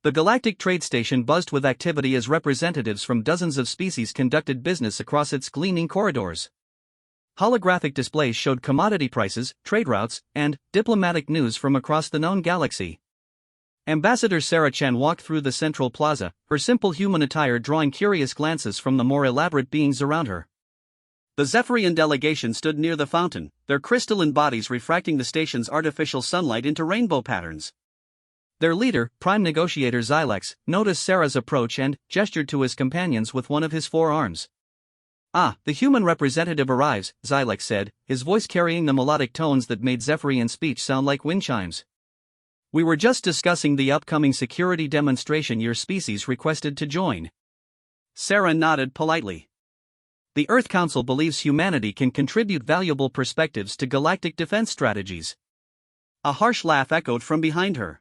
The Galactic Trade Station buzzed with activity as representatives from dozens of species conducted business across its gleaming corridors. Holographic displays showed commodity prices, trade routes, and diplomatic news from across the known galaxy. Ambassador Sarah Chen walked through the central plaza, her simple human attire drawing curious glances from the more elaborate beings around her. The Zephyrian delegation stood near the fountain, their crystalline bodies refracting the station's artificial sunlight into rainbow patterns. Their leader, Prime Negotiator Xylex, noticed Sarah's approach and gestured to his companions with one of his four arms. "Ah, the human representative arrives," Xylex said, his voice carrying the melodic tones that made Zephyrian speech sound like wind chimes. "We were just discussing the upcoming security demonstration your species requested to join." Sarah nodded politely. "The Earth Council believes humanity can contribute valuable perspectives to galactic defense strategies." A harsh laugh echoed from behind her.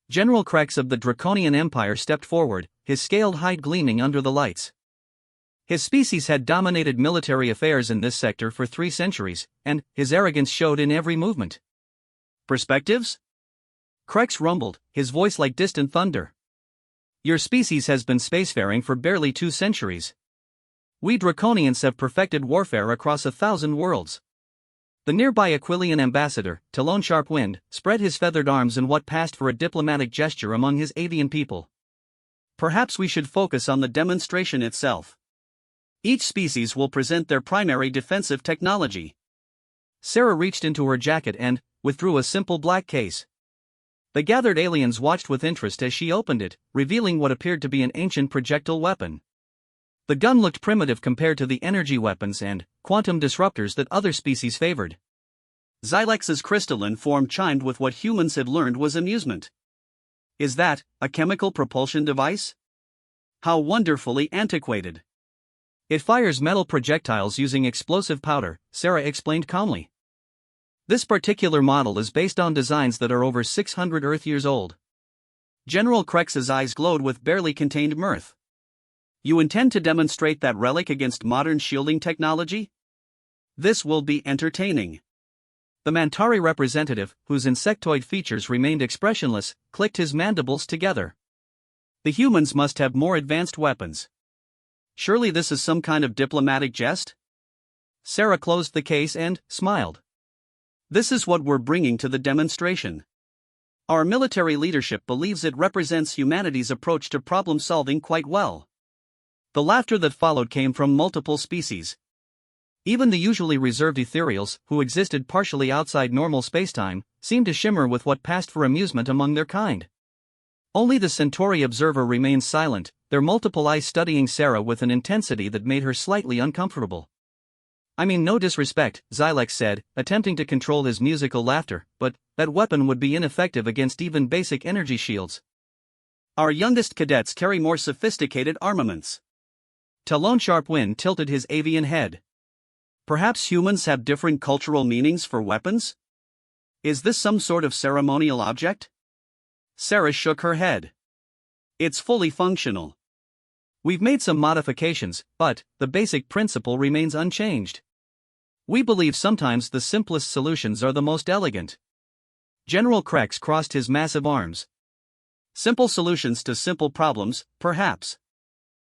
General Krex of the Draconian Empire stepped forward, his scaled hide gleaming under the lights. His species had dominated military affairs in this sector for 3 centuries, and his arrogance showed in every movement. "Perspectives?" Krex rumbled, his voice like distant thunder. "Your species has been spacefaring for barely 2 centuries. We Draconians have perfected warfare across 1,000 worlds." The nearby Aquilian ambassador, Talon Sharpwind, spread his feathered arms in what passed for a diplomatic gesture among his avian people. "Perhaps we should focus on the demonstration itself. Each species will present their primary defensive technology." Sarah reached into her jacket and withdrew a simple black case. The gathered aliens watched with interest as she opened it, revealing what appeared to be an ancient projectile weapon. The gun looked primitive compared to the energy weapons and quantum disruptors that other species favored. Xylex's crystalline form chimed with what humans had learned was amusement. "Is that a chemical propulsion device? How wonderfully antiquated." "It fires metal projectiles using explosive powder," Sarah explained calmly. "This particular model is based on designs that are over 600 Earth years old." General Krex's eyes glowed with barely contained mirth. "You intend to demonstrate that relic against modern shielding technology? This will be entertaining." The Mantari representative, whose insectoid features remained expressionless, clicked his mandibles together. "The humans must have more advanced weapons. Surely this is some kind of diplomatic jest?" Sarah closed the case and smiled. "This is what we're bringing to the demonstration. Our military leadership believes it represents humanity's approach to problem solving quite well." The laughter that followed came from multiple species. Even the usually reserved ethereals, who existed partially outside normal spacetime, seemed to shimmer with what passed for amusement among their kind. Only the Centauri observer remained silent, their multiple eyes studying Sarah with an intensity that made her slightly uncomfortable. "I mean no disrespect," Xylex said, attempting to control his musical laughter, "but that weapon would be ineffective against even basic energy shields. Our youngest cadets carry more sophisticated armaments." Talon Sharpwind tilted his avian head. "Perhaps humans have different cultural meanings for weapons? Is this some sort of ceremonial object?" Sarah shook her head. "It's fully functional. We've made some modifications, but the basic principle remains unchanged. We believe sometimes the simplest solutions are the most elegant." General Krex crossed his massive arms. "Simple solutions to simple problems, perhaps.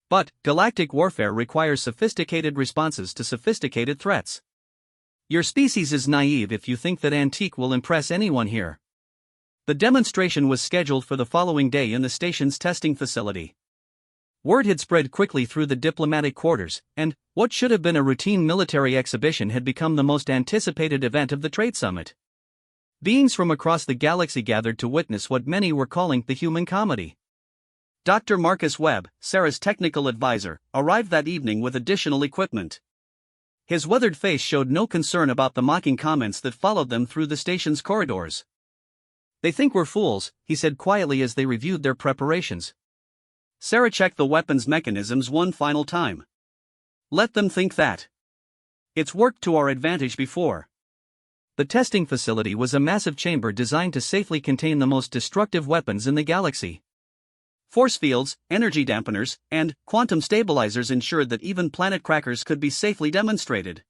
But galactic warfare requires sophisticated responses to sophisticated threats. Your species is naive if you think that antique will impress anyone here." The demonstration was scheduled for the following day in the station's testing facility. Word had spread quickly through the diplomatic quarters, and what should have been a routine military exhibition had become the most anticipated event of the trade summit. Beings from across the galaxy gathered to witness what many were calling the human comedy. Dr. Marcus Webb, Sarah's technical advisor, arrived that evening with additional equipment. His weathered face showed no concern about the mocking comments that followed them through the station's corridors. "They think we're fools," he said quietly as they reviewed their preparations. Sarah checked the weapon's mechanisms one final time. "Let them think that. It's worked to our advantage before." The testing facility was a massive chamber designed to safely contain the most destructive weapons in the galaxy. Force fields, energy dampeners, and quantum stabilizers ensured that even planet crackers could be safely demonstrated.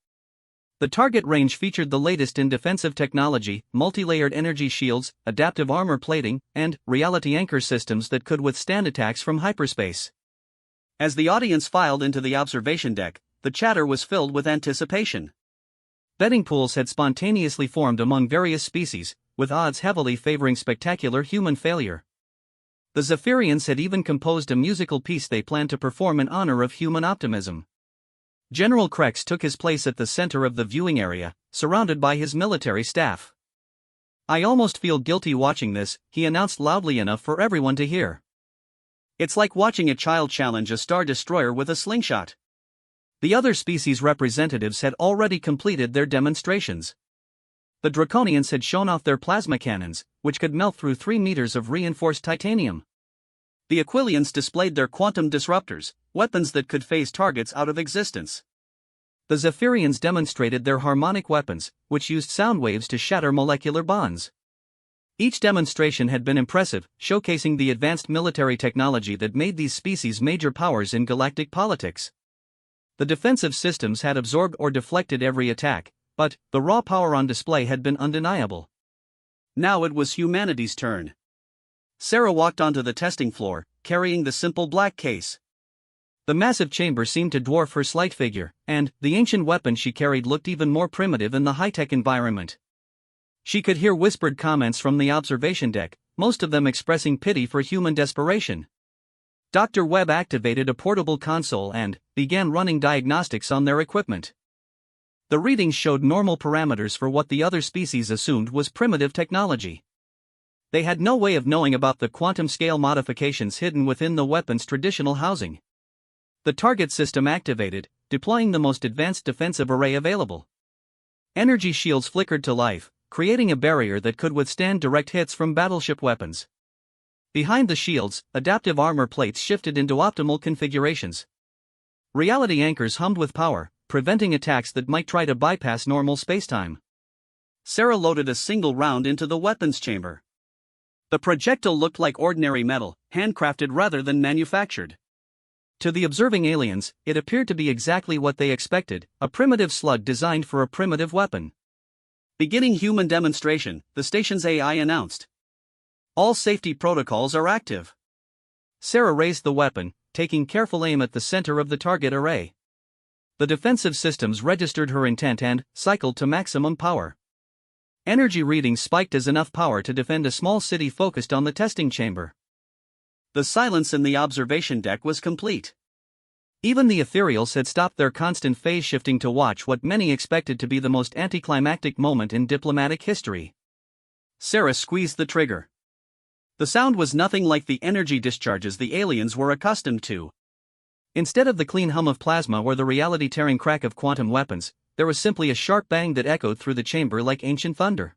The target range featured the latest in defensive technology, multi-layered energy shields, adaptive armor plating, and reality anchor systems that could withstand attacks from hyperspace. As the audience filed into the observation deck, the chatter was filled with anticipation. Betting pools had spontaneously formed among various species, with odds heavily favoring spectacular human failure. The Zephyrians had even composed a musical piece they planned to perform in honor of human optimism. General Krex took his place at the center of the viewing area, surrounded by his military staff. "I almost feel guilty watching this," he announced loudly enough for everyone to hear. "It's like watching a child challenge a star destroyer with a slingshot." The other species representatives had already completed their demonstrations. The Draconians had shown off their plasma cannons, which could melt through 3 meters of reinforced titanium. The Aquilians displayed their quantum disruptors, weapons that could phase targets out of existence. The Zephyrians demonstrated their harmonic weapons, which used sound waves to shatter molecular bonds. Each demonstration had been impressive, showcasing the advanced military technology that made these species major powers in galactic politics. The defensive systems had absorbed or deflected every attack, but the raw power on display had been undeniable. Now it was humanity's turn. Sarah walked onto the testing floor, carrying the simple black case. The massive chamber seemed to dwarf her slight figure, and the ancient weapon she carried looked even more primitive in the high-tech environment. She could hear whispered comments from the observation deck, most of them expressing pity for human desperation. Dr. Webb activated a portable console and began running diagnostics on their equipment. The readings showed normal parameters for what the other species assumed was primitive technology. They had no way of knowing about the quantum scale modifications hidden within the weapon's traditional housing. The target system activated, deploying the most advanced defensive array available. Energy shields flickered to life, creating a barrier that could withstand direct hits from battleship weapons. Behind the shields, adaptive armor plates shifted into optimal configurations. Reality anchors hummed with power, preventing attacks that might try to bypass normal spacetime. Sarah loaded a single round into the weapons chamber. The projectile looked like ordinary metal, handcrafted rather than manufactured. To the observing aliens, it appeared to be exactly what they expected, a primitive slug designed for a primitive weapon. Beginning human demonstration, the station's AI announced. "All safety protocols are active." Sarah raised the weapon, taking careful aim at the center of the target array. The defensive systems registered her intent and cycled to maximum power. Energy readings spiked as enough power to defend a small city focused on the testing chamber. The silence in the observation deck was complete. Even the ethereals had stopped their constant phase shifting to watch what many expected to be the most anticlimactic moment in diplomatic history. Sarah squeezed the trigger. The sound was nothing like the energy discharges the aliens were accustomed to. Instead of the clean hum of plasma or the reality-tearing crack of quantum weapons, there was simply a sharp bang that echoed through the chamber like ancient thunder.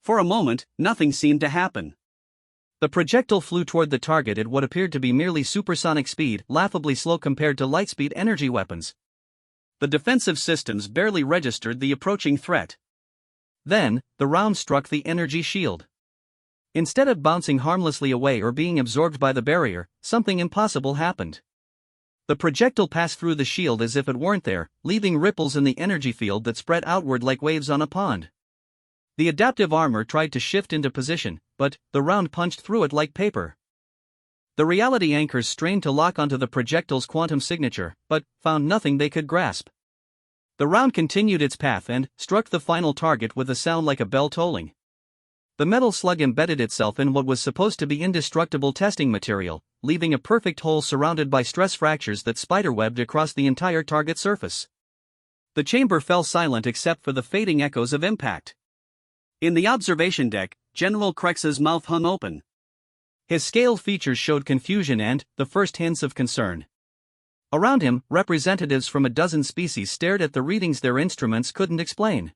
For a moment, nothing seemed to happen. The projectile flew toward the target at what appeared to be merely supersonic speed, laughably slow compared to lightspeed energy weapons. The defensive systems barely registered the approaching threat. Then, the round struck the energy shield. Instead of bouncing harmlessly away or being absorbed by the barrier, something impossible happened. The projectile passed through the shield as if it weren't there, leaving ripples in the energy field that spread outward like waves on a pond. The adaptive armor tried to shift into position, but the round punched through it like paper. The reality anchors strained to lock onto the projectile's quantum signature, but found nothing they could grasp. The round continued its path and struck the final target with a sound like a bell tolling. The metal slug embedded itself in what was supposed to be indestructible testing material, leaving a perfect hole surrounded by stress fractures that spiderwebbed across the entire target surface. The chamber fell silent except for the fading echoes of impact. In the observation deck, General Krex's mouth hung open. His scaled features showed confusion and the first hints of concern. Around him, representatives from a dozen species stared at the readings their instruments couldn't explain.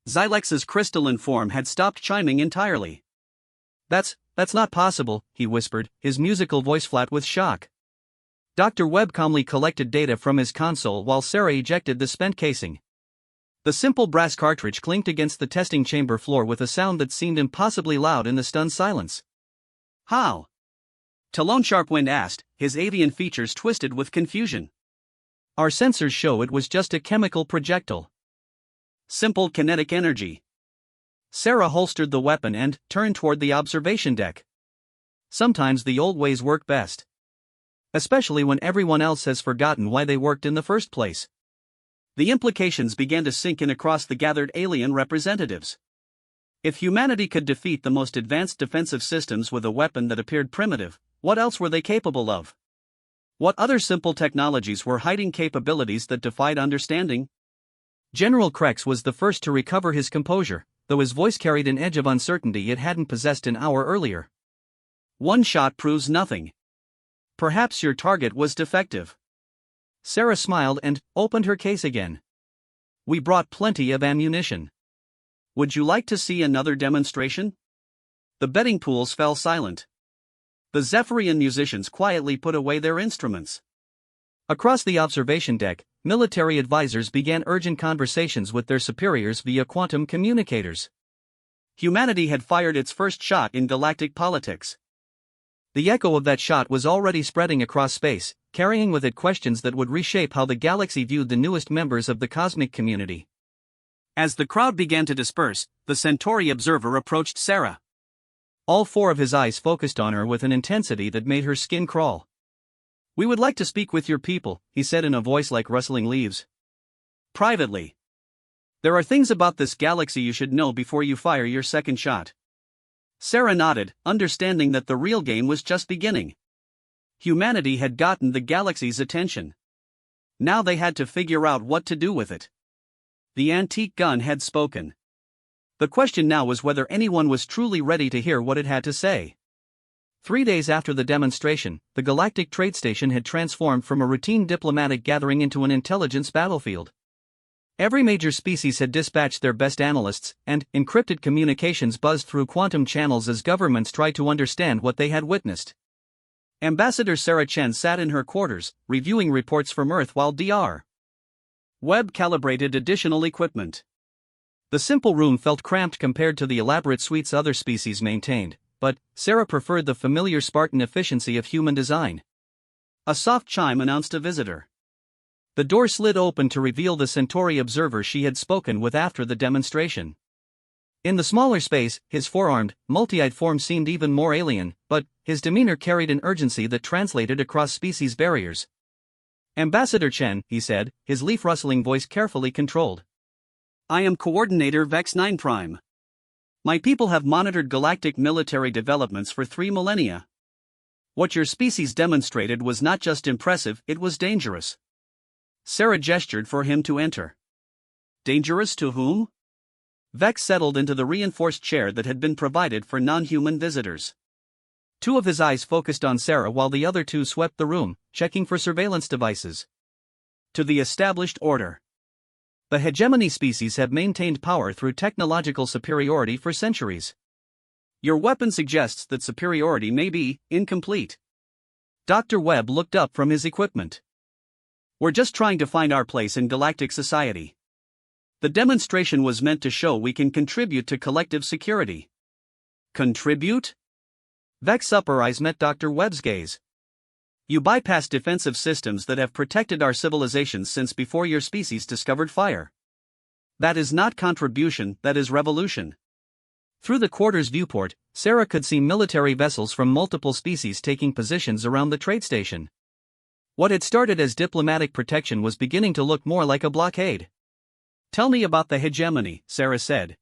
Xylex's crystalline form had stopped chiming entirely. That's not possible," he whispered, his musical voice flat with shock. Dr. Webb calmly collected data from his console while Sarah ejected the spent casing. The simple brass cartridge clinked against the testing chamber floor with a sound that seemed impossibly loud in the stunned silence. "How?" Talon Sharpwind asked, his avian features twisted with confusion. "Our sensors show it was just a chemical projectile." Simple kinetic energy. Sarah holstered the weapon and turned toward the observation deck. Sometimes the old ways work best. Especially when everyone else has forgotten why they worked in the first place. The implications began to sink in across the gathered alien representatives. If humanity could defeat the most advanced defensive systems with a weapon that appeared primitive, what else were they capable of? What other simple technologies were hiding capabilities that defied understanding? General Krex was the first to recover his composure, though his voice carried an edge of uncertainty it hadn't possessed an hour earlier. One shot proves nothing. Perhaps your target was defective. Sarah smiled and opened her case again. We brought plenty of ammunition. Would you like to see another demonstration? The betting pools fell silent. The Zephyrian musicians quietly put away their instruments. Across the observation deck, military advisors began urgent conversations with their superiors via quantum communicators. Humanity had fired its first shot in galactic politics. The echo of that shot was already spreading across space, carrying with it questions that would reshape how the galaxy viewed the newest members of the cosmic community. As the crowd began to disperse, the Centauri observer approached Sarah. All four of his eyes focused on her with an intensity that made her skin crawl. We would like to speak with your people, he said in a voice like rustling leaves. Privately. There are things about this galaxy you should know before you fire your second shot. Sarah nodded, understanding that the real game was just beginning. Humanity had gotten the galaxy's attention. Now they had to figure out what to do with it. The antique gun had spoken. The question now was whether anyone was truly ready to hear what it had to say. 3 days after the demonstration, the Galactic Trade Station had transformed from a routine diplomatic gathering into an intelligence battlefield. Every major species had dispatched their best analysts, and encrypted communications buzzed through quantum channels as governments tried to understand what they had witnessed. Ambassador Sarah Chen sat in her quarters, reviewing reports from Earth while Dr. Webb calibrated additional equipment. The simple room felt cramped compared to the elaborate suites other species maintained, but Sarah preferred the familiar Spartan efficiency of human design. A soft chime announced a visitor. The door slid open to reveal the Centauri observer she had spoken with after the demonstration. In the smaller space, his four-armed, multi-eyed form seemed even more alien, but his demeanor carried an urgency that translated across species barriers. Ambassador Chen, he said, his leaf-rustling voice carefully controlled. I am Coordinator Vex 9 Prime. My people have monitored galactic military developments for 3 millennia. What your species demonstrated was not just impressive, it was dangerous. Sarah gestured for him to enter. Dangerous to whom? Vex settled into the reinforced chair that had been provided for non-human visitors. 2 of his eyes focused on Sarah while the other 2 swept the room, checking for surveillance devices. To the established order. The hegemony species have maintained power through technological superiority for centuries. Your weapon suggests that superiority may be incomplete. Dr. Webb looked up from his equipment. We're just trying to find our place in galactic society. The demonstration was meant to show we can contribute to collective security. Contribute? Vex's upper eyes met Dr. Webb's gaze. You bypass defensive systems that have protected our civilizations since before your species discovered fire. That is not contribution, that is revolution. Through the quarter's viewport, Sarah could see military vessels from multiple species taking positions around the trade station. What had started as diplomatic protection was beginning to look more like a blockade. Tell me about the hegemony, Sarah said.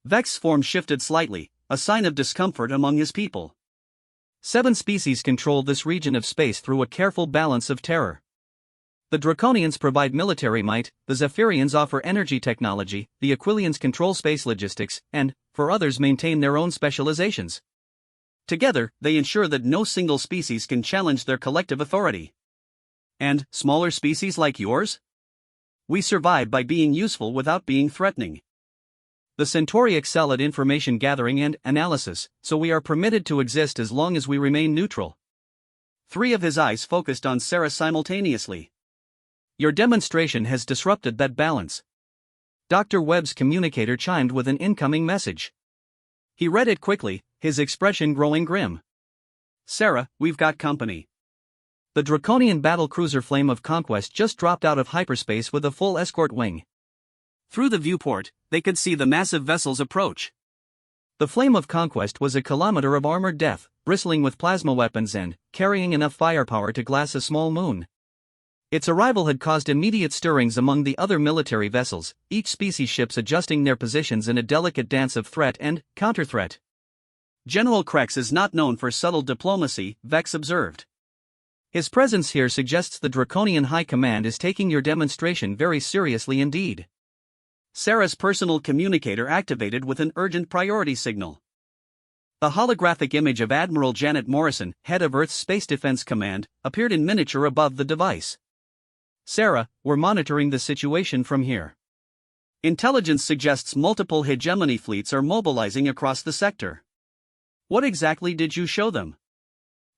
Vex's form shifted slightly, a sign of discomfort among his people. 7 species control this region of space through a careful balance of terror. The Draconians provide military might, the Zephyrians offer energy technology, the Aquilians control space logistics, and, for others, maintain their own specializations. Together, they ensure that no single species can challenge their collective authority. And smaller species like yours? We survive by being useful without being threatening. The Centauri excel at information gathering and analysis, so we are permitted to exist as long as we remain neutral. 3 of his eyes focused on Sarah simultaneously. Your demonstration has disrupted that balance. Dr. Webb's communicator chimed with an incoming message. He read it quickly, his expression growing grim. Sarah, we've got company. The Draconian battlecruiser Flame of Conquest just dropped out of hyperspace with a full escort wing. Through the viewport, they could see the massive vessels approach. The flame of conquest was a kilometer of armored death, bristling with plasma weapons and carrying enough firepower to glass a small moon. Its arrival had caused immediate stirrings among the other military vessels, each species ships adjusting their positions in a delicate dance of threat and counter-threat. General Krex is not known for subtle diplomacy, Vex observed. His presence here suggests the Draconian High Command is taking your demonstration very seriously indeed. Sarah's personal communicator activated with an urgent priority signal. The holographic image of Admiral Janet Morrison, head of Earth's Space Defense Command, appeared in miniature above the device. Sarah, we're monitoring the situation from here. Intelligence suggests multiple hegemony fleets are mobilizing across the sector. What exactly did you show them?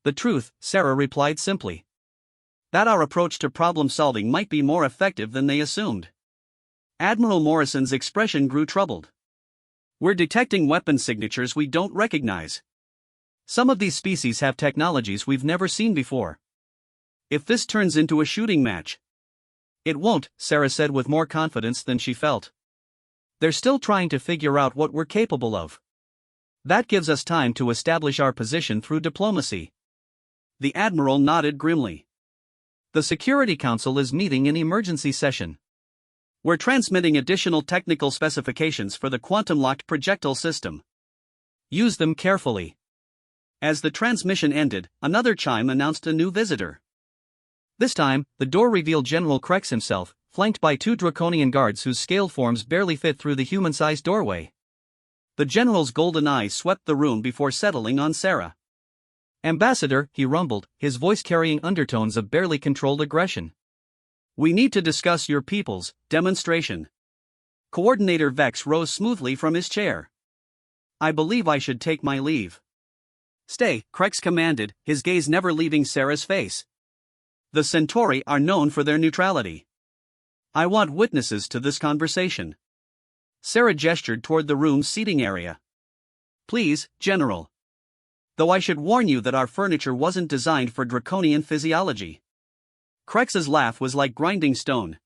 The truth, Sarah replied simply. That our approach to problem solving might be more effective than they assumed. Admiral Morrison's expression grew troubled. We're detecting weapon signatures we don't recognize. Some of these species have technologies we've never seen before. If this turns into a shooting match. It won't, Sarah said with more confidence than she felt. They're still trying to figure out what we're capable of. That gives us time to establish our position through diplomacy. The Admiral nodded grimly. The Security Council is meeting in emergency session. We're transmitting additional technical specifications for the quantum-locked projectile system. Use them carefully. As the transmission ended, another chime announced a new visitor. This time, the door revealed General Krex himself, flanked by two draconian guards whose scale forms barely fit through the human-sized doorway. The general's golden eyes swept the room before settling on Sarah. Ambassador, he rumbled, his voice carrying undertones of barely controlled aggression. We need to discuss your people's demonstration. Coordinator Vex rose smoothly from his chair. I believe I should take my leave. Stay, Krex commanded, his gaze never leaving Sarah's face. The Centauri are known for their neutrality. I want witnesses to this conversation. Sarah gestured toward the room's seating area. Please, General. Though I should warn you that our furniture wasn't designed for draconian physiology. Krex's laugh was like grinding stone.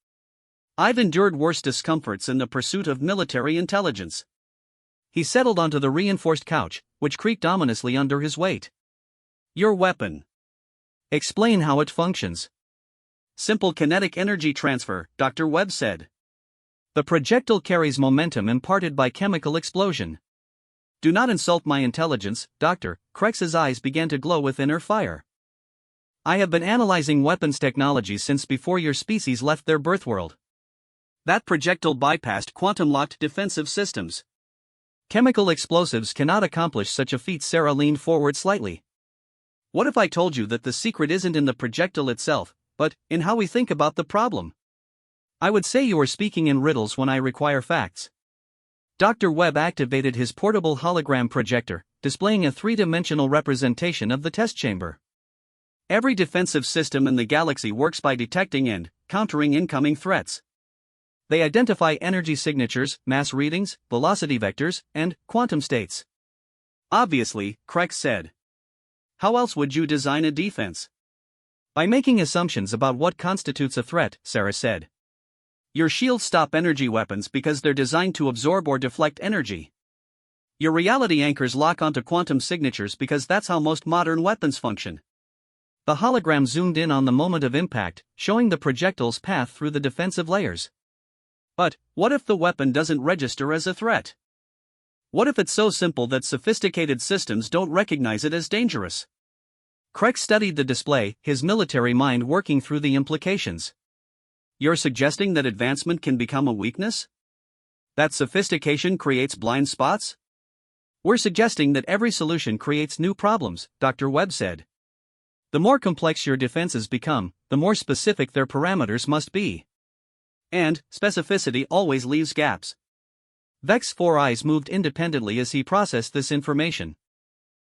I've endured worse discomforts in the pursuit of military intelligence. He settled onto the reinforced couch, which creaked ominously under his weight. Your weapon. Explain how it functions. Simple kinetic energy transfer, Dr. Webb said. The projectile carries momentum imparted by chemical explosion. Do not insult my intelligence, Doctor. Krex's eyes began to glow with inner fire. I have been analyzing weapons technology since before your species left their birth world. That projectile bypassed quantum-locked defensive systems. Chemical explosives cannot accomplish such a feat. Sarah leaned forward slightly. What if I told you that the secret isn't in the projectile itself, but in how we think about the problem? I would say you are speaking in riddles when I require facts. Dr. Webb activated his portable hologram projector, displaying a three-dimensional representation of the test chamber. Every defensive system in the galaxy works by detecting and countering incoming threats. They identify energy signatures, mass readings, velocity vectors, and quantum states. Obviously, Krex said. How else would you design a defense? By making assumptions about what constitutes a threat, Sarah said. Your shields stop energy weapons because they're designed to absorb or deflect energy. Your reality anchors lock onto quantum signatures because that's how most modern weapons function. The hologram zoomed in on the moment of impact, showing the projectile's path through the defensive layers. But, what if the weapon doesn't register as a threat? What if it's so simple that sophisticated systems don't recognize it as dangerous? Krex studied the display, his military mind working through the implications. You're suggesting that advancement can become a weakness? That sophistication creates blind spots? We're suggesting that every solution creates new problems, Dr. Webb said. The more complex your defenses become, the more specific their parameters must be. And specificity always leaves gaps. Vex's four eyes moved independently as he processed this information.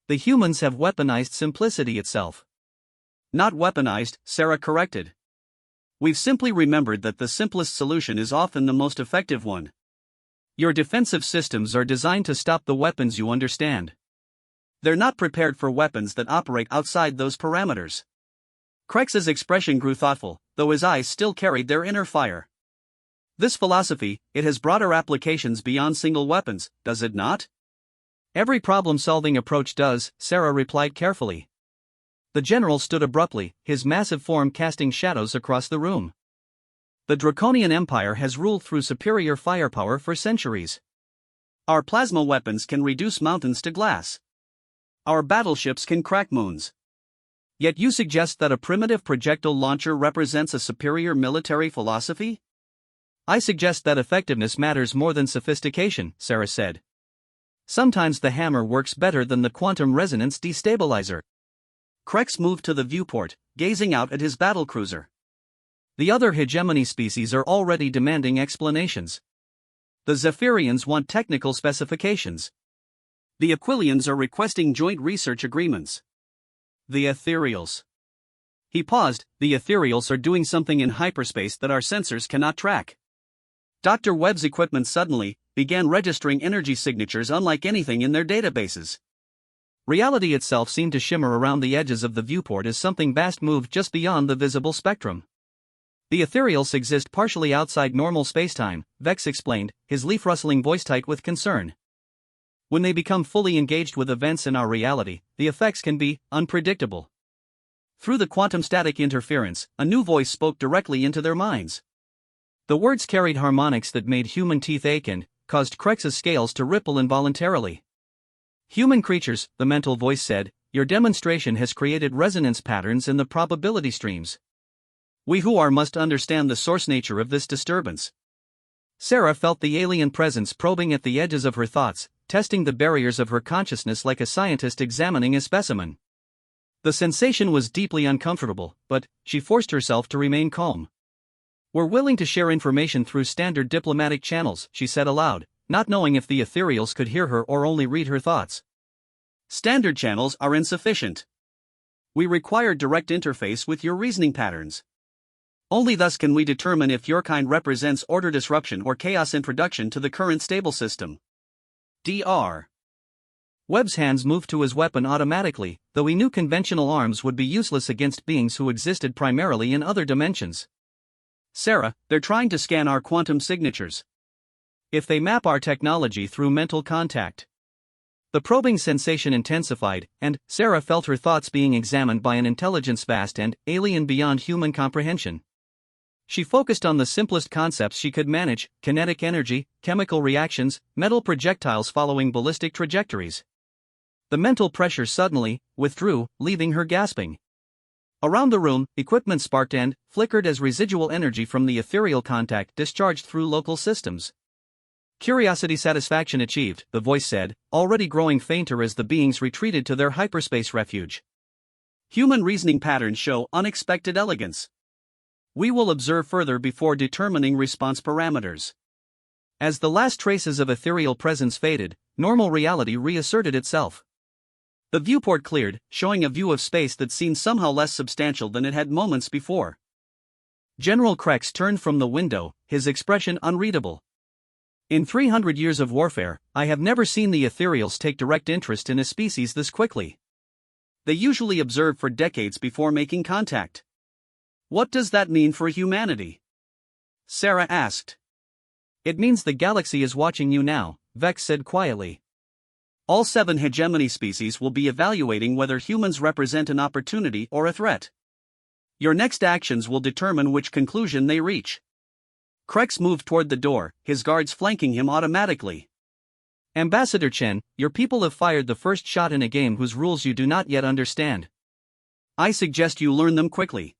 The humans have weaponized simplicity itself. Not weaponized, Sarah corrected. We've simply remembered that the simplest solution is often the most effective one. Your defensive systems are designed to stop the weapons you understand. They're not prepared for weapons that operate outside those parameters. Krex's expression grew thoughtful, though his eyes still carried their inner fire. This philosophy, it has broader applications beyond single weapons, does it not? Every problem-solving approach does, Sarah replied carefully. The general stood abruptly, his massive form casting shadows across the room. The Draconian Empire has ruled through superior firepower for centuries. Our plasma weapons can reduce mountains to glass. Our battleships can crack moons. Yet you suggest that a primitive projectile launcher represents a superior military philosophy? I suggest that effectiveness matters more than sophistication, Sarah said. Sometimes the hammer works better than the quantum resonance destabilizer. Krex moved to the viewport, gazing out at his battlecruiser. The other hegemony species are already demanding explanations. The Zephyrians want technical specifications. The Aquilians are requesting joint research agreements. The Ethereals. He paused. The Ethereals are doing something in hyperspace that our sensors cannot track. Dr. Webb's equipment suddenly began registering energy signatures unlike anything in their databases. Reality itself seemed to shimmer around the edges of the viewport as something vast moved just beyond the visible spectrum. The Ethereals exist partially outside normal spacetime, Vex explained, his leaf-rustling voice tight with concern. When they become fully engaged with events in our reality, the effects can be unpredictable. Through the quantum static interference, a new voice spoke directly into their minds. The words carried harmonics that made human teeth ache and caused Krex's scales to ripple involuntarily. Human creatures, the mental voice said, your demonstration has created resonance patterns in the probability streams. We who are must understand the source nature of this disturbance. Sarah felt the alien presence probing at the edges of her thoughts, testing the barriers of her consciousness like a scientist examining a specimen. The sensation was deeply uncomfortable, but she forced herself to remain calm. We're willing to share information through standard diplomatic channels, she said aloud, not knowing if the Ethereals could hear her or only read her thoughts. Standard channels are insufficient. We require direct interface with your reasoning patterns. Only thus can we determine if your kind represents order disruption or chaos introduction to the current stable system. Dr. Webb's hands moved to his weapon automatically, though he knew conventional arms would be useless against beings who existed primarily in other dimensions. Sarah, they're trying to scan our quantum signatures. If they map our technology through mental contact. The probing sensation intensified, and Sarah felt her thoughts being examined by an intelligence vast and alien beyond human comprehension. She focused on the simplest concepts she could manage: kinetic energy, chemical reactions, metal projectiles following ballistic trajectories. The mental pressure suddenly withdrew, leaving her gasping. Around the room, equipment sparked and flickered as residual energy from the ethereal contact discharged through local systems. Curiosity satisfaction achieved, the voice said, already growing fainter as the beings retreated to their hyperspace refuge. Human reasoning patterns show unexpected elegance. We will observe further before determining response parameters. As the last traces of ethereal presence faded, normal reality reasserted itself. The viewport cleared, showing a view of space that seemed somehow less substantial than it had moments before. General Krex turned from the window, his expression unreadable. In 300 years of warfare, I have never seen the Ethereals take direct interest in a species this quickly. They usually observe for decades before making contact. What does that mean for humanity? Sarah asked. It means the galaxy is watching you now, Vex said quietly. All 7 hegemony species will be evaluating whether humans represent an opportunity or a threat. Your next actions will determine which conclusion they reach. Krex moved toward the door, his guards flanking him automatically. Ambassador Chen, your people have fired the first shot in a game whose rules you do not yet understand. I suggest you learn them quickly.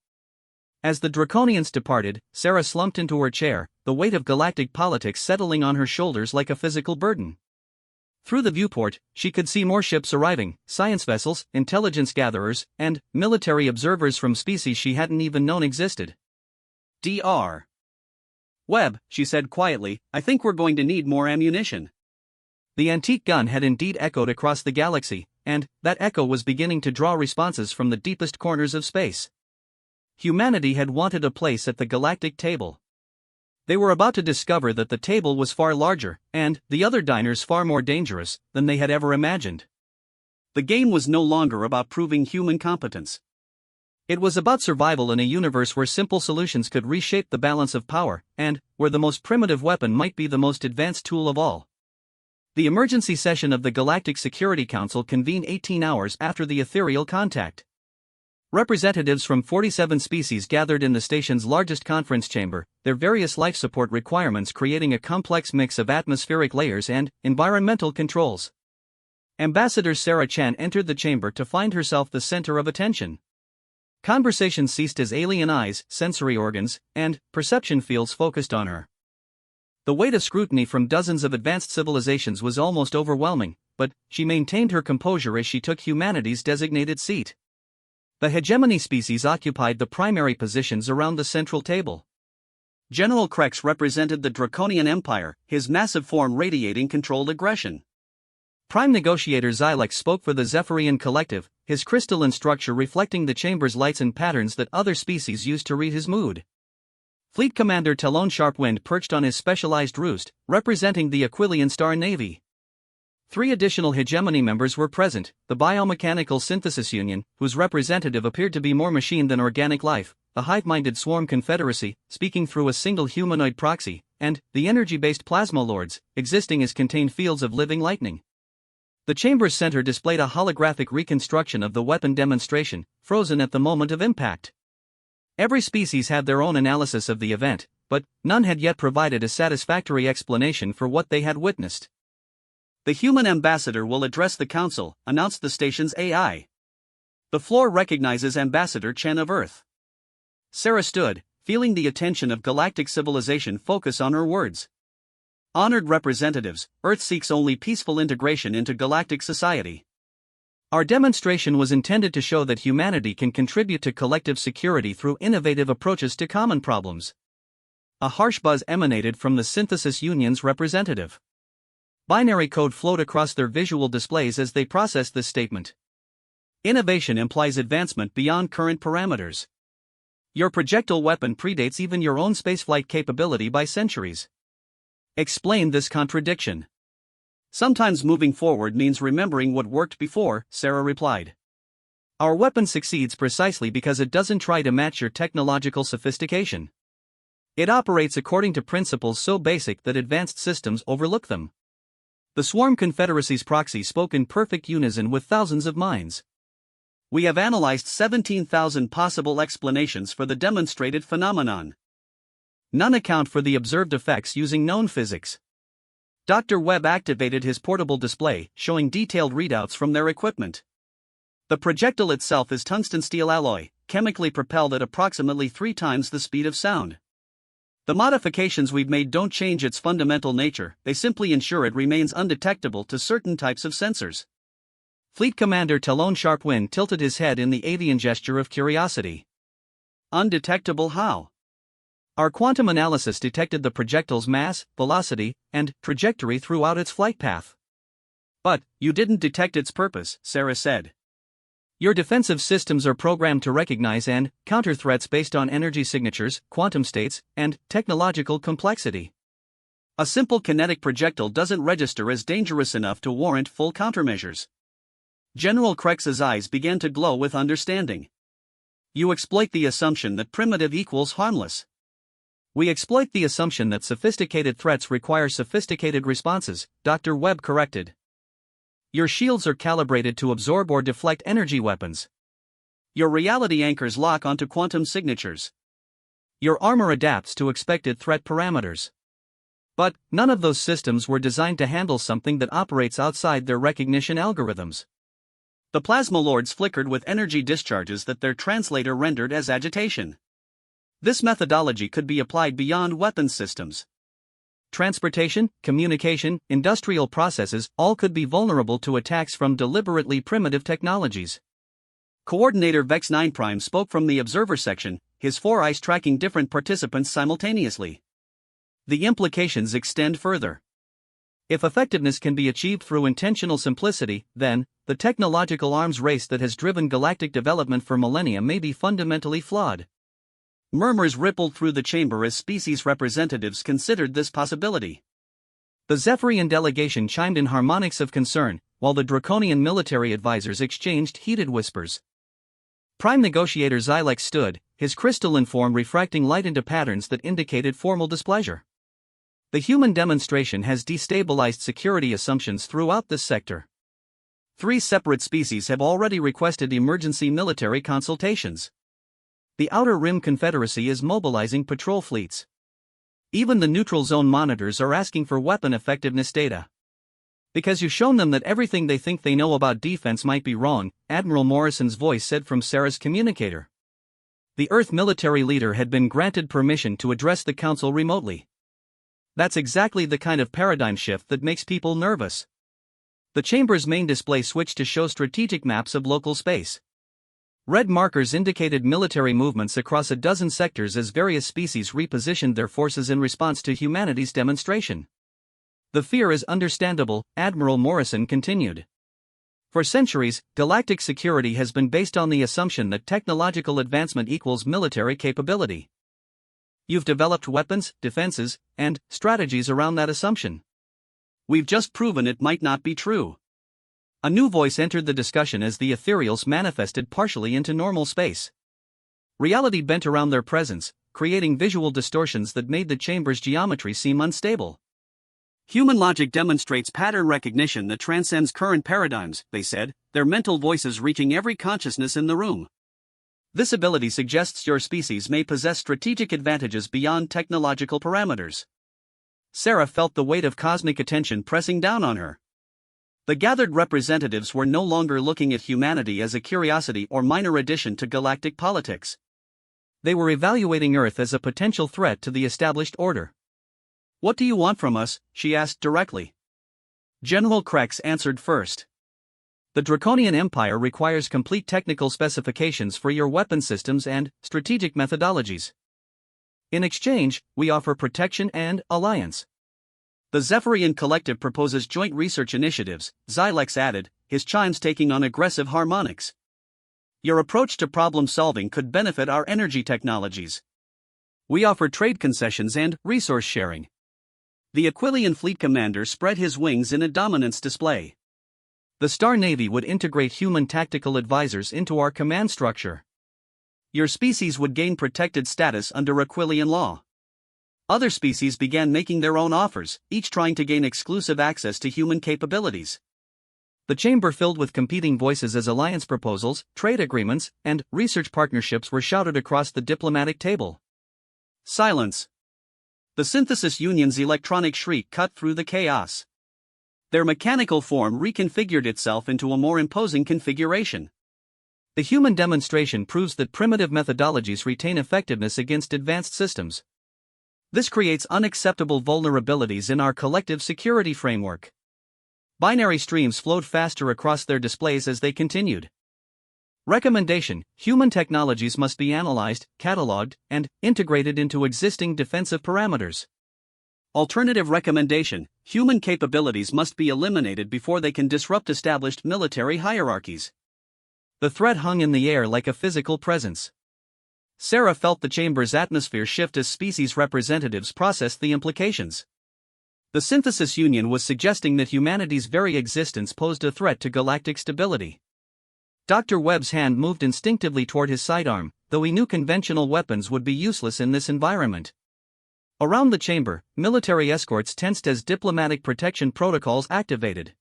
As the Draconians departed, Sarah slumped into her chair, the weight of galactic politics settling on her shoulders like a physical burden. Through the viewport, she could see more ships arriving, science vessels, intelligence gatherers, and military observers from species she hadn't even known existed. Dr. Webb, she said quietly, I think we're going to need more ammunition. The antique gun had indeed echoed across the galaxy, and that echo was beginning to draw responses from the deepest corners of space. Humanity had wanted a place at the galactic table. They were about to discover that the table was far larger, and the other diners far more dangerous, than they had ever imagined. The game was no longer about proving human competence. It was about survival in a universe where simple solutions could reshape the balance of power, and where the most primitive weapon might be the most advanced tool of all. The emergency session of the Galactic Security Council convened 18 hours after the ethereal contact. Representatives from 47 species gathered in the station's largest conference chamber, their various life support requirements creating a complex mix of atmospheric layers and environmental controls. Ambassador Sarah Chan entered the chamber to find herself the center of attention. Conversation ceased as alien eyes, sensory organs, and perception fields focused on her. The weight of scrutiny from dozens of advanced civilizations was almost overwhelming, but she maintained her composure as she took humanity's designated seat. The hegemony species occupied the primary positions around the central table. General Krex represented the Draconian Empire, his massive form radiating controlled aggression. Prime Negotiator Xylex spoke for the Zephyrian Collective, his crystalline structure reflecting the chamber's lights and patterns that other species used to read his mood. Fleet Commander Talon Sharpwind perched on his specialized roost, representing the Aquilian Star Navy. 3 additional hegemony members were present, the Biomechanical Synthesis Union, whose representative appeared to be more machine than organic life, the Hive-Minded Swarm Confederacy, speaking through a single humanoid proxy, and the energy-based Plasma Lords, existing as contained fields of living lightning. The chamber's center displayed a holographic reconstruction of the weapon demonstration, frozen at the moment of impact. Every species had their own analysis of the event, but none had yet provided a satisfactory explanation for what they had witnessed. The human ambassador will address the council, announced the station's AI. The floor recognizes Ambassador Chen of Earth. Sarah stood, feeling the attention of galactic civilization focus on her words. Honored representatives, Earth seeks only peaceful integration into galactic society. Our demonstration was intended to show that humanity can contribute to collective security through innovative approaches to common problems. A harsh buzz emanated from the Synthesis Union's representative. Binary code flowed across their visual displays as they processed this statement. Innovation implies advancement beyond current parameters. Your projectile weapon predates even your own spaceflight capability by centuries. Explain this contradiction. Sometimes moving forward means remembering what worked before, Sarah replied. Our weapon succeeds precisely because it doesn't try to match your technological sophistication. It operates according to principles so basic that advanced systems overlook them. The Swarm Confederacy's proxy spoke in perfect unison with thousands of minds. We have analyzed 17,000 possible explanations for the demonstrated phenomenon. None account for the observed effects using known physics. Dr. Webb activated his portable display, showing detailed readouts from their equipment. The projectile itself is tungsten steel alloy, chemically propelled at approximately 3 times the speed of sound. The modifications we've made don't change its fundamental nature, they simply ensure it remains undetectable to certain types of sensors. Fleet Commander Talon Sharpwind tilted his head in the avian gesture of curiosity. Undetectable how? Our quantum analysis detected the projectile's mass, velocity, and trajectory throughout its flight path. But you didn't detect its purpose, Sarah said. Your defensive systems are programmed to recognize and counter threats based on energy signatures, quantum states, and technological complexity. A simple kinetic projectile doesn't register as dangerous enough to warrant full countermeasures. General Krex's eyes began to glow with understanding. You exploit the assumption that primitive equals harmless. We exploit the assumption that sophisticated threats require sophisticated responses, Dr. Webb corrected. Your shields are calibrated to absorb or deflect energy weapons. Your reality anchors lock onto quantum signatures. Your armor adapts to expected threat parameters. But none of those systems were designed to handle something that operates outside their recognition algorithms. The plasma lords flickered with energy discharges that their translator rendered as agitation. This methodology could be applied beyond weapons systems. Transportation, communication, industrial processes all could be vulnerable to attacks from deliberately primitive technologies. Coordinator Vex 9 Prime spoke from the observer section, his 4 eyes tracking different participants simultaneously. The implications extend further. If effectiveness can be achieved through intentional simplicity, then the technological arms race that has driven galactic development for millennia may be fundamentally flawed. Murmurs rippled through the chamber as species representatives considered this possibility. The Zephyrian delegation chimed in harmonics of concern, while the Draconian military advisors exchanged heated whispers. Prime Negotiator Xylex stood, his crystalline form refracting light into patterns that indicated formal displeasure. The human demonstration has destabilized security assumptions throughout this sector. 3 separate species have already requested emergency military consultations. The Outer Rim Confederacy is mobilizing patrol fleets. Even the neutral zone monitors are asking for weapon effectiveness data. Because you've shown them that everything they think they know about defense might be wrong, Admiral Morrison's voice said from Sarah's communicator. The Earth military leader had been granted permission to address the council remotely. That's exactly the kind of paradigm shift that makes people nervous. The chamber's main display switched to show strategic maps of local space. Red markers indicated military movements across a dozen sectors as various species repositioned their forces in response to humanity's demonstration. The fear is understandable, Admiral Morrison continued. For centuries, galactic security has been based on the assumption that technological advancement equals military capability. You've developed weapons, defenses, and strategies around that assumption. We've just proven it might not be true. A new voice entered the discussion as the ethereals manifested partially into normal space. Reality bent around their presence, creating visual distortions that made the chamber's geometry seem unstable. Human logic demonstrates pattern recognition that transcends current paradigms, they said, their mental voices reaching every consciousness in the room. This ability suggests your species may possess strategic advantages beyond technological parameters. Sarah felt the weight of cosmic attention pressing down on her. The gathered representatives were no longer looking at humanity as a curiosity or minor addition to galactic politics. They were evaluating Earth as a potential threat to the established order. "What do you want from us?" she asked directly. General Krex answered first. "The Draconian Empire requires complete technical specifications for your weapon systems and strategic methodologies. In exchange, we offer protection and alliance." The Zephyrian Collective proposes joint research initiatives, Xylex added, his chimes taking on aggressive harmonics. "Your approach to problem solving could benefit our energy technologies. We offer trade concessions and resource sharing." The Aquilian fleet commander spread his wings in a dominance display. "The Star Navy would integrate human tactical advisors into our command structure. Your species would gain protected status under Aquilian law." Other species began making their own offers, each trying to gain exclusive access to human capabilities. The chamber filled with competing voices as alliance proposals, trade agreements, and research partnerships were shouted across the diplomatic table. Silence. The Synthesis Union's electronic shriek cut through the chaos. Their mechanical form reconfigured itself into a more imposing configuration. The human demonstration proves that primitive methodologies retain effectiveness against advanced systems. This creates unacceptable vulnerabilities in our collective security framework. Binary streams flowed faster across their displays as they continued. Recommendation: human technologies must be analyzed, cataloged, and integrated into existing defensive parameters. Alternative recommendation: human capabilities must be eliminated before they can disrupt established military hierarchies. The threat hung in the air like a physical presence. Sarah felt the chamber's atmosphere shift as species representatives processed the implications. The Synthesis Union was suggesting that humanity's very existence posed a threat to galactic stability. Dr. Webb's hand moved instinctively toward his sidearm, though he knew conventional weapons would be useless in this environment. Around the chamber, military escorts tensed as diplomatic protection protocols activated.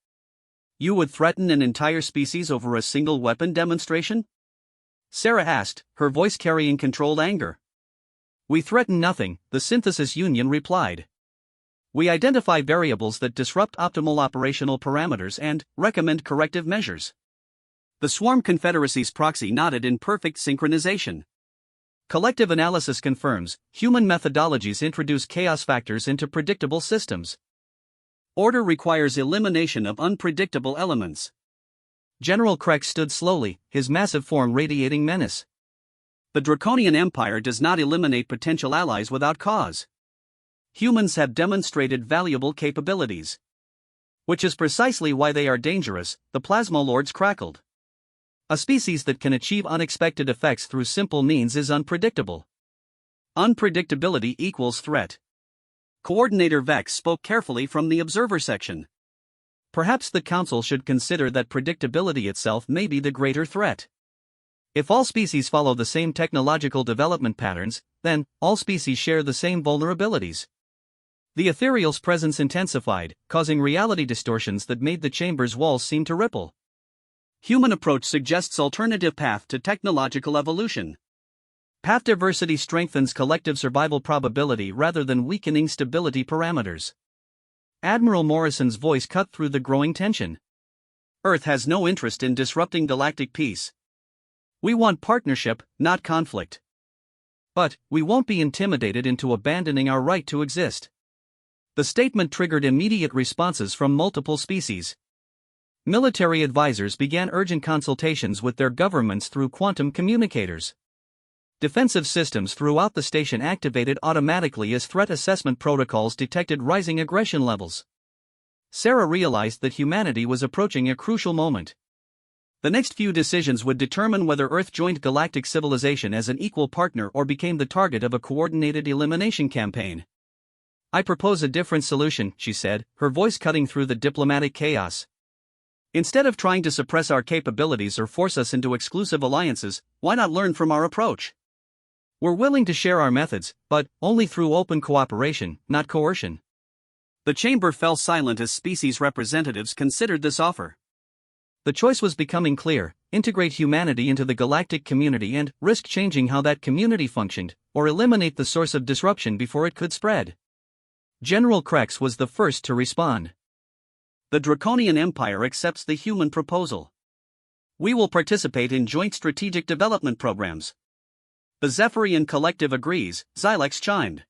"You would threaten an entire species over a single weapon demonstration?" Sarah asked, her voice carrying controlled anger. "We threaten nothing," the Synthesis Union replied. "We identify variables that disrupt optimal operational parameters and recommend corrective measures." The Swarm Confederacy's proxy nodded in perfect synchronization. Collective analysis confirms, human methodologies introduce chaos factors into predictable systems. Order requires elimination of unpredictable elements. General Krex stood slowly, his massive form radiating menace. "The Draconian Empire does not eliminate potential allies without cause. Humans have demonstrated valuable capabilities. Which is precisely why they are dangerous," the Plasmolords crackled. "A species that can achieve unexpected effects through simple means is unpredictable. Unpredictability equals threat." Coordinator Vex spoke carefully from the observer section. "Perhaps the Council should consider that predictability itself may be the greater threat. If all species follow the same technological development patterns, then all species share the same vulnerabilities. The ethereal's presence intensified, causing reality distortions that made the chamber's walls seem to ripple. Human approach suggests alternative path to technological evolution. Path diversity strengthens collective survival probability rather than weakening stability parameters. Admiral Morrison's voice cut through the growing tension. Earth has no interest in disrupting galactic peace. We want partnership, not conflict. But we won't be intimidated into abandoning our right to exist. The statement triggered immediate responses from multiple species. Military advisors began urgent consultations with their governments through quantum communicators. Defensive systems throughout the station activated automatically as threat assessment protocols detected rising aggression levels. Sarah realized that humanity was approaching a crucial moment. The next few decisions would determine whether Earth joined galactic civilization as an equal partner or became the target of a coordinated elimination campaign. I propose a different solution, she said, her voice cutting through the diplomatic chaos. Instead of trying to suppress our capabilities or force us into exclusive alliances, why not learn from our approach? We're willing to share our methods, but only through open cooperation, not coercion. The chamber fell silent as species representatives considered this offer. The choice was becoming clear: integrate humanity into the galactic community and risk changing how that community functioned, or eliminate the source of disruption before it could spread. General Krex was the first to respond. The Draconian Empire accepts the human proposal. We will participate in joint strategic development programs. The Zephyrian Collective agrees, Xylex chimed.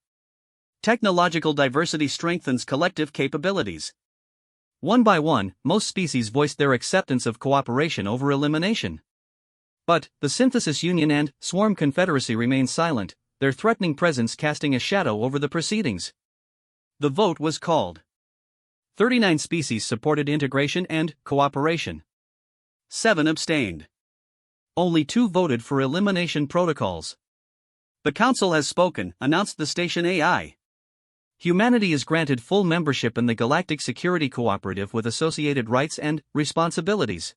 Technological diversity strengthens collective capabilities. One by one, most species voiced their acceptance of cooperation over elimination. But the Synthesis Union and Swarm Confederacy remained silent, their threatening presence casting a shadow over the proceedings. The vote was called. 39 species supported integration and cooperation. 7 abstained. Only 2 voted for elimination protocols. The Council has spoken, announced the station AI. Humanity is granted full membership in the Galactic Security Cooperative with associated rights and responsibilities.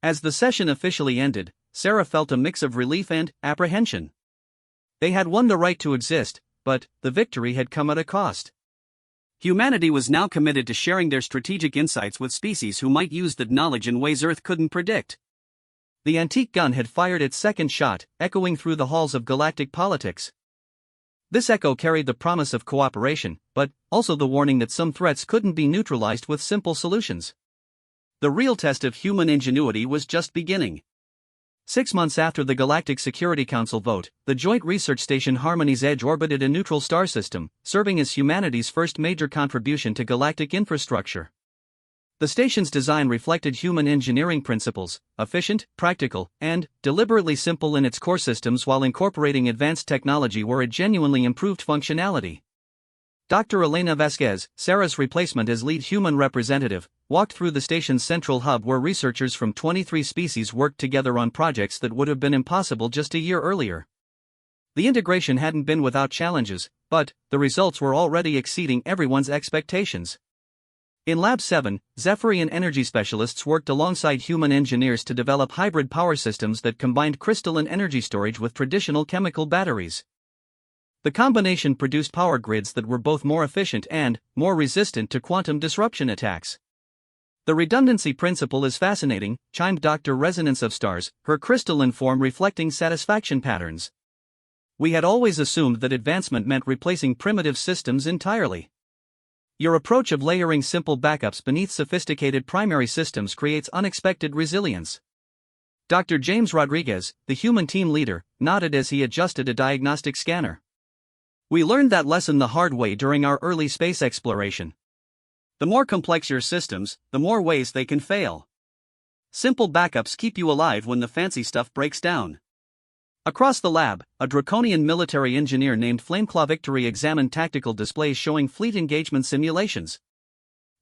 As the session officially ended, Sarah felt a mix of relief and apprehension. They had won the right to exist, but the victory had come at a cost. Humanity was now committed to sharing their strategic insights with species who might use that knowledge in ways Earth couldn't predict. The antique gun had fired its second shot, echoing through the halls of galactic politics. This echo carried the promise of cooperation, but also the warning that some threats couldn't be neutralized with simple solutions. The real test of human ingenuity was just beginning. 6 months after the Galactic Security Council vote, the Joint Research Station Harmony's Edge orbited a neutral star system, serving as humanity's first major contribution to galactic infrastructure. The station's design reflected human engineering principles: efficient, practical, and deliberately simple in its core systems while incorporating advanced technology where it genuinely improved functionality. Dr. Elena Vasquez, Sarah's replacement as lead human representative, walked through the station's central hub where researchers from 23 species worked together on projects that would have been impossible just a year earlier. The integration hadn't been without challenges, but the results were already exceeding everyone's expectations. In Lab 7, Zephyrian energy specialists worked alongside human engineers to develop hybrid power systems that combined crystalline energy storage with traditional chemical batteries. The combination produced power grids that were both more efficient and more resistant to quantum disruption attacks. The redundancy principle is fascinating, chimed Dr. Resonance of Stars, her crystalline form reflecting satisfaction patterns. We had always assumed that advancement meant replacing primitive systems entirely. Your approach of layering simple backups beneath sophisticated primary systems creates unexpected resilience. Dr. James Rodriguez, the human team leader, nodded as he adjusted a diagnostic scanner. We learned that lesson the hard way during our early space exploration. The more complex your systems, the more ways they can fail. Simple backups keep you alive when the fancy stuff breaks down. Across the lab, a draconian military engineer named Flameclaw Victory examined tactical displays showing fleet engagement simulations.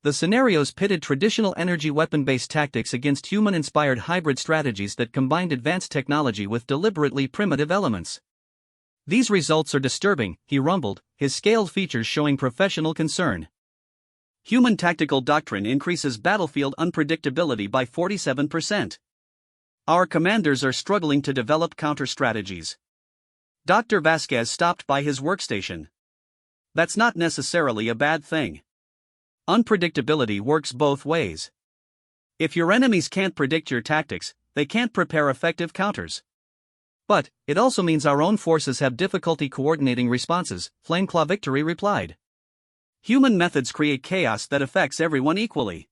The scenarios pitted traditional energy weapon-based tactics against human-inspired hybrid strategies that combined advanced technology with deliberately primitive elements. These results are disturbing, he rumbled, his scaled features showing professional concern. Human tactical doctrine increases battlefield unpredictability by 47%. Our commanders are struggling to develop counter-strategies. Dr. Vasquez stopped by his workstation. That's not necessarily a bad thing. Unpredictability works both ways. If your enemies can't predict your tactics, they can't prepare effective counters. But it also means our own forces have difficulty coordinating responses, Flameclaw Victory replied. Human methods create chaos that affects everyone equally.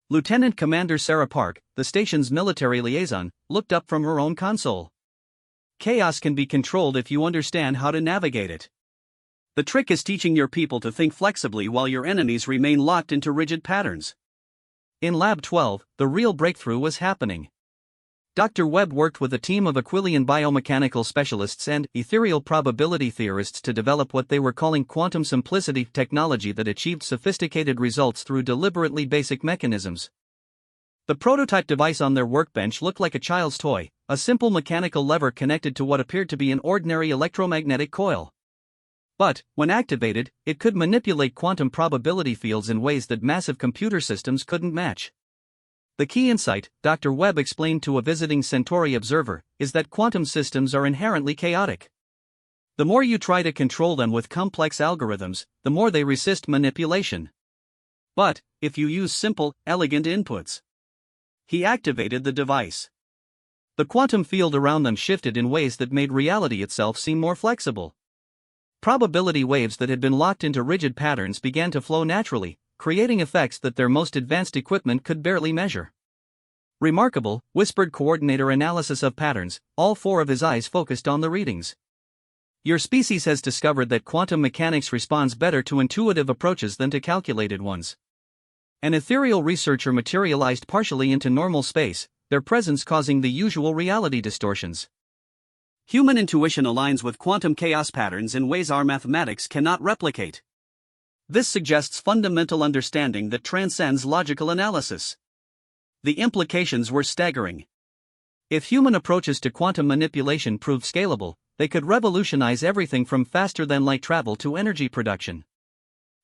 Lieutenant Commander Sarah Park, the station's military liaison, looked up from her own console. Chaos can be controlled if you understand how to navigate it. The trick is teaching your people to think flexibly while your enemies remain locked into rigid patterns. In Lab 12, the real breakthrough was happening. Dr. Webb worked with a team of Aquilian biomechanical specialists and ethereal probability theorists to develop what they were calling quantum simplicity technology that achieved sophisticated results through deliberately basic mechanisms. The prototype device on their workbench looked like a child's toy, a simple mechanical lever connected to what appeared to be an ordinary electromagnetic coil. But, when activated, it could manipulate quantum probability fields in ways that massive computer systems couldn't match. The key insight, Dr. Webb explained to a visiting Centauri observer, is that quantum systems are inherently chaotic. The more you try to control them with complex algorithms, the more they resist manipulation. But, if you use simple, elegant inputs. He activated the device. The quantum field around them shifted in ways that made reality itself seem more flexible. Probability waves that had been locked into rigid patterns began to flow naturally, creating effects that their most advanced equipment could barely measure. Remarkable, whispered coordinator analysis of patterns, all four of his eyes focused on the readings. Your species has discovered that quantum mechanics responds better to intuitive approaches than to calculated ones. An ethereal researcher materialized partially into normal space, their presence causing the usual reality distortions. Human intuition aligns with quantum chaos patterns in ways our mathematics cannot replicate. This suggests fundamental understanding that transcends logical analysis. The implications were staggering. If human approaches to quantum manipulation proved scalable, they could revolutionize everything from faster-than-light travel to energy production.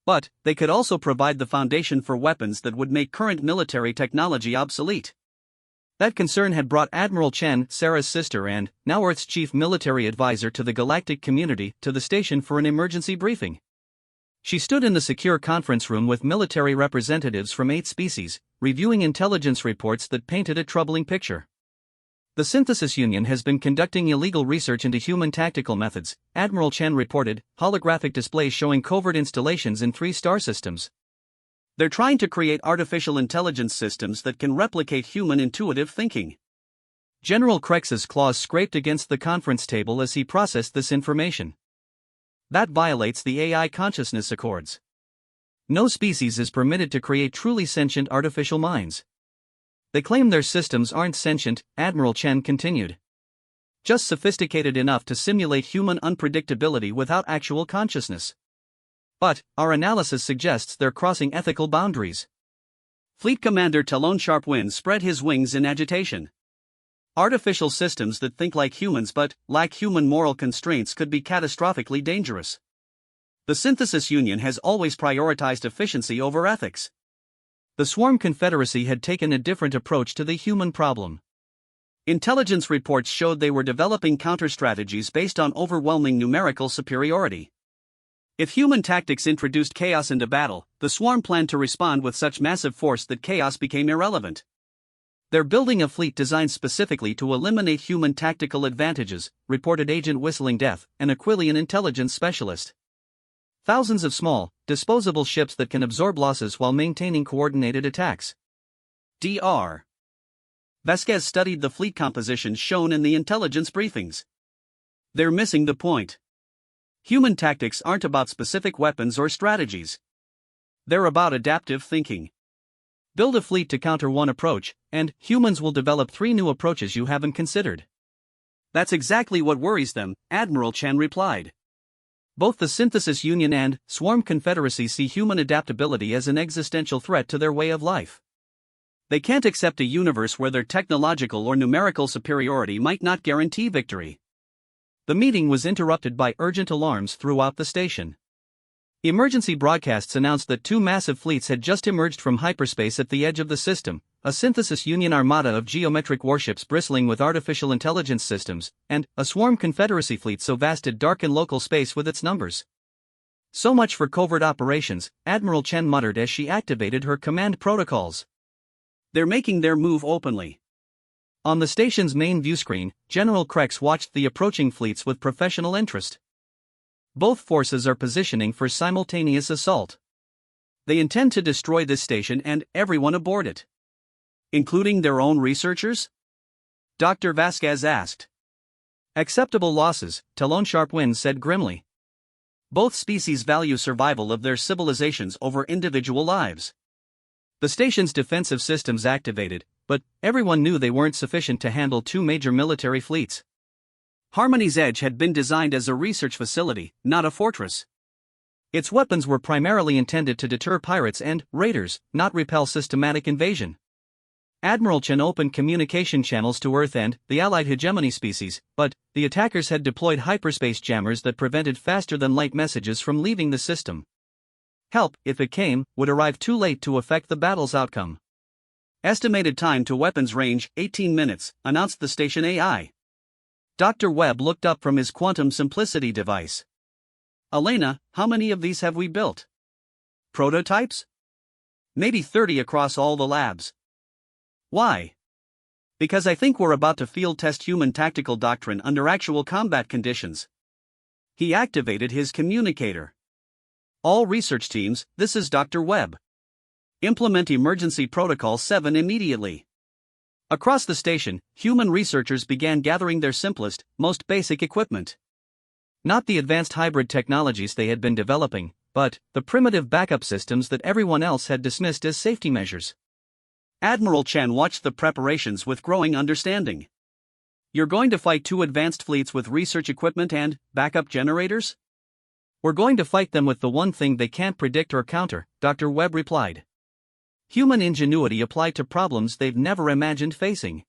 But they could also provide the foundation for weapons that would make current military technology obsolete. That concern had brought Admiral Chen, Sarah's sister and, now Earth's chief military advisor to the galactic community, to the station for an emergency briefing. She stood in the secure conference room with military representatives from 8 species, reviewing intelligence reports that painted a troubling picture. The Synthesis Union has been conducting illegal research into human tactical methods, Admiral Chen reported, holographic displays showing covert installations in 3 star systems. They're trying to create artificial intelligence systems that can replicate human intuitive thinking. General Krex's claws scraped against the conference table as he processed this information. That violates the AI consciousness accords. No species is permitted to create truly sentient artificial minds. They claim their systems aren't sentient, Admiral Chen continued. Just sophisticated enough to simulate human unpredictability without actual consciousness. But, our analysis suggests they're crossing ethical boundaries. Fleet Commander Talon Sharpwind spread his wings in agitation. Artificial systems that think like humans but lack human moral constraints could be catastrophically dangerous. The Synthesis Union has always prioritized efficiency over ethics. The Swarm Confederacy had taken a different approach to the human problem. Intelligence reports showed they were developing counter-strategies based on overwhelming numerical superiority. If human tactics introduced chaos into battle, the Swarm planned to respond with such massive force that chaos became irrelevant. They're building a fleet designed specifically to eliminate human tactical advantages, reported Agent Whistling Death, an Aquilian intelligence specialist. Thousands of small, disposable ships that can absorb losses while maintaining coordinated attacks. Dr. Vasquez studied the fleet composition shown in the intelligence briefings. They're missing the point. Human tactics aren't about specific weapons or strategies. They're about adaptive thinking. Build a fleet to counter one approach, and humans will develop 3 new approaches you haven't considered. That's exactly what worries them, Admiral Chen replied. Both the Synthesis Union and Swarm Confederacy see human adaptability as an existential threat to their way of life. They can't accept a universe where their technological or numerical superiority might not guarantee victory. The meeting was interrupted by urgent alarms throughout the station. Emergency broadcasts announced that 2 massive fleets had just emerged from hyperspace at the edge of the system, a synthesis union armada of geometric warships bristling with artificial intelligence systems, and a swarm Confederacy fleet so vast it darkened local space with its numbers. So much for covert operations, Admiral Chen muttered as she activated her command protocols. They're making their move openly. On the station's main viewscreen, General Krex watched the approaching fleets with professional interest. Both forces are positioning for simultaneous assault. They intend to destroy this station and everyone aboard it. Including their own researchers? Dr. Vasquez asked. Acceptable losses, Talon Sharpwind said grimly. Both species value survival of their civilizations over individual lives. The station's defensive systems activated, but everyone knew they weren't sufficient to handle two major military fleets. Harmony's Edge had been designed as a research facility, not a fortress. Its weapons were primarily intended to deter pirates and raiders, not repel systematic invasion. Admiral Chen opened communication channels to Earth and the allied hegemony species, but the attackers had deployed hyperspace jammers that prevented faster-than-light messages from leaving the system. Help, if it came, would arrive too late to affect the battle's outcome. Estimated time to weapons range, 18 minutes, announced the station AI. Dr. Webb looked up from his quantum simplicity device. Elena, how many of these have we built? Prototypes? Maybe 30 across all the labs. Why? Because I think we're about to field test human tactical doctrine under actual combat conditions. He activated his communicator. All research teams, this is Dr. Webb. Implement Emergency Protocol 7 immediately. Across the station, human researchers began gathering their simplest, most basic equipment. Not the advanced hybrid technologies they had been developing, but the primitive backup systems that everyone else had dismissed as safety measures. Admiral Chen watched the preparations with growing understanding. You're going to fight two advanced fleets with research equipment and backup generators? We're going to fight them with the one thing they can't predict or counter, Dr. Webb replied. Human ingenuity applied to problems they've never imagined facing.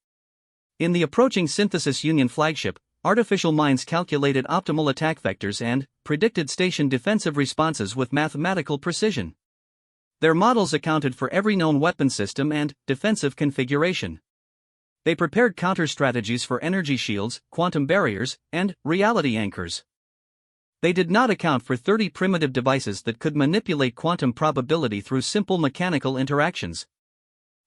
In the approaching Synthesis Union flagship, artificial minds calculated optimal attack vectors and predicted station defensive responses with mathematical precision. Their models accounted for every known weapon system and defensive configuration. They prepared counter strategies for energy shields, quantum barriers, and reality anchors. They did not account for 30 primitive devices that could manipulate quantum probability through simple mechanical interactions.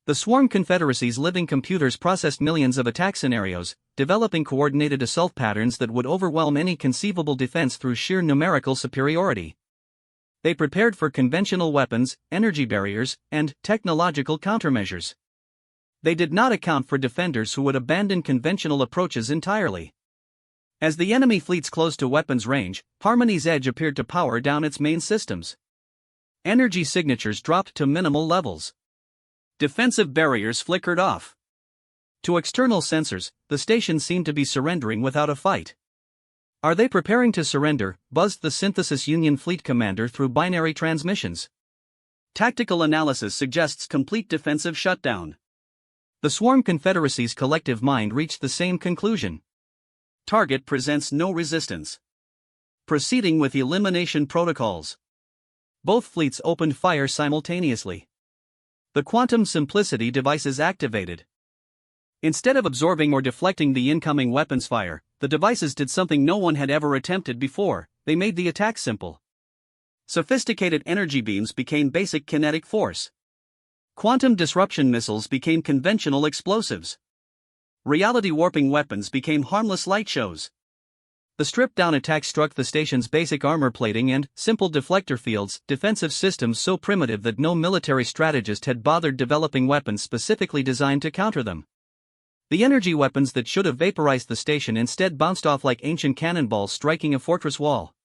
The Swarm Confederacy's living computers processed millions of attack scenarios, developing coordinated assault patterns that would overwhelm any conceivable defense through sheer numerical superiority. They prepared for conventional weapons, energy barriers, and technological countermeasures. They did not account for defenders who would abandon conventional approaches entirely. As the enemy fleets closed to weapons range, Harmony's Edge appeared to power down its main systems. Energy signatures dropped to minimal levels. Defensive barriers flickered off. To external sensors, the station seemed to be surrendering without a fight. Are they preparing to surrender? Buzzed the Synthesis Union fleet commander through binary transmissions. Tactical analysis suggests complete defensive shutdown. The Swarm Confederacy's collective mind reached the same conclusion. Target presents no resistance. Proceeding with elimination protocols. Both fleets opened fire simultaneously. The quantum simplicity devices activated. Instead of absorbing or deflecting the incoming weapons fire, the devices did something no one had ever attempted before: they made the attack simple. Sophisticated energy beams became basic kinetic force. Quantum disruption missiles became conventional explosives. Reality warping weapons became harmless light shows. The stripped-down attack struck the station's basic armor plating and simple deflector fields, defensive systems so primitive that no military strategist had bothered developing weapons specifically designed to counter them. The energy weapons that should have vaporized the station instead bounced off like ancient cannonballs striking a fortress wall.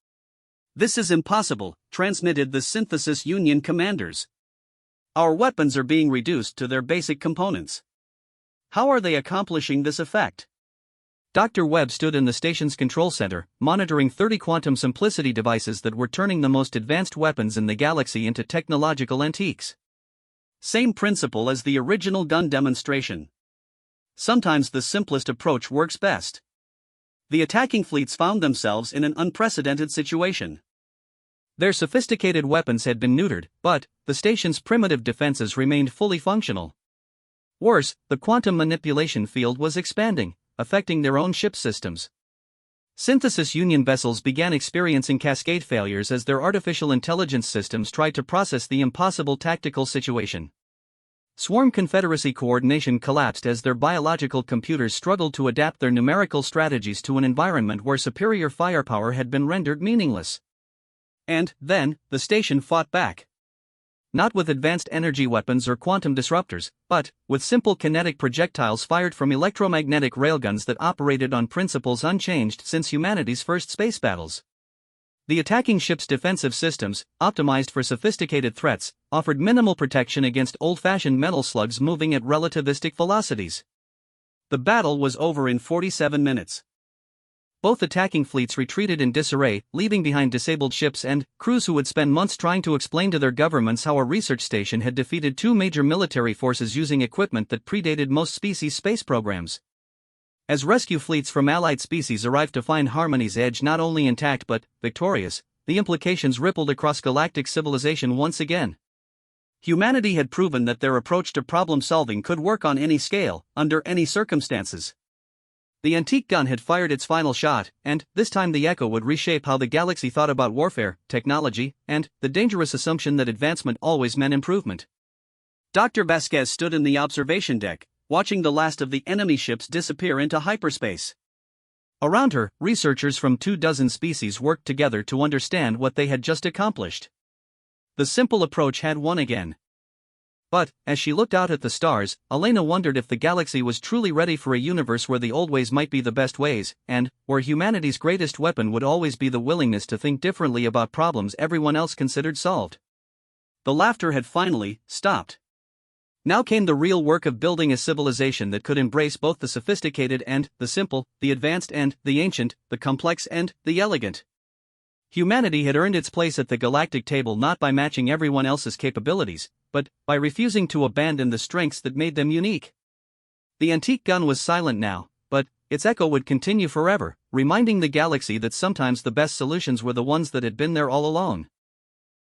This is impossible, transmitted the Synthesis Union commanders. Our weapons are being reduced to their basic components. How are they accomplishing this effect? Dr. Webb stood in the station's control center, monitoring 30 quantum simplicity devices that were turning the most advanced weapons in the galaxy into technological antiques. Same principle as the original gun demonstration. Sometimes the simplest approach works best. The attacking fleets found themselves in an unprecedented situation. Their sophisticated weapons had been neutered, but the station's primitive defenses remained fully functional. Worse, the quantum manipulation field was expanding, affecting their own ship systems. Synthesis Union vessels began experiencing cascade failures as their artificial intelligence systems tried to process the impossible tactical situation. Swarm Confederacy coordination collapsed as their biological computers struggled to adapt their numerical strategies to an environment where superior firepower had been rendered meaningless. And then, the station fought back. Not with advanced energy weapons or quantum disruptors, but with simple kinetic projectiles fired from electromagnetic railguns that operated on principles unchanged since humanity's first space battles. The attacking ship's defensive systems, optimized for sophisticated threats, offered minimal protection against old-fashioned metal slugs moving at relativistic velocities. The battle was over in 47 minutes. Both attacking fleets retreated in disarray, leaving behind disabled ships and crews who would spend months trying to explain to their governments how a research station had defeated two major military forces using equipment that predated most species' space programs. As rescue fleets from allied species arrived to find Harmony's Edge not only intact but victorious, the implications rippled across galactic civilization once again. Humanity had proven that their approach to problem-solving could work on any scale, under any circumstances. The antique gun had fired its final shot, and this time the echo would reshape how the galaxy thought about warfare, technology, and the dangerous assumption that advancement always meant improvement. Dr. Vasquez stood in the observation deck, watching the last of the enemy ships disappear into hyperspace. Around her, researchers from 24 species worked together to understand what they had just accomplished. The simple approach had won again. But, as she looked out at the stars, Elena wondered if the galaxy was truly ready for a universe where the old ways might be the best ways, and where humanity's greatest weapon would always be the willingness to think differently about problems everyone else considered solved. The laughter had finally stopped. Now came the real work of building a civilization that could embrace both the sophisticated and the simple, the advanced and the ancient, the complex and the elegant. Humanity had earned its place at the galactic table not by matching everyone else's capabilities, but by refusing to abandon the strengths that made them unique. The antique gun was silent now, but its echo would continue forever, reminding the galaxy that sometimes the best solutions were the ones that had been there all along.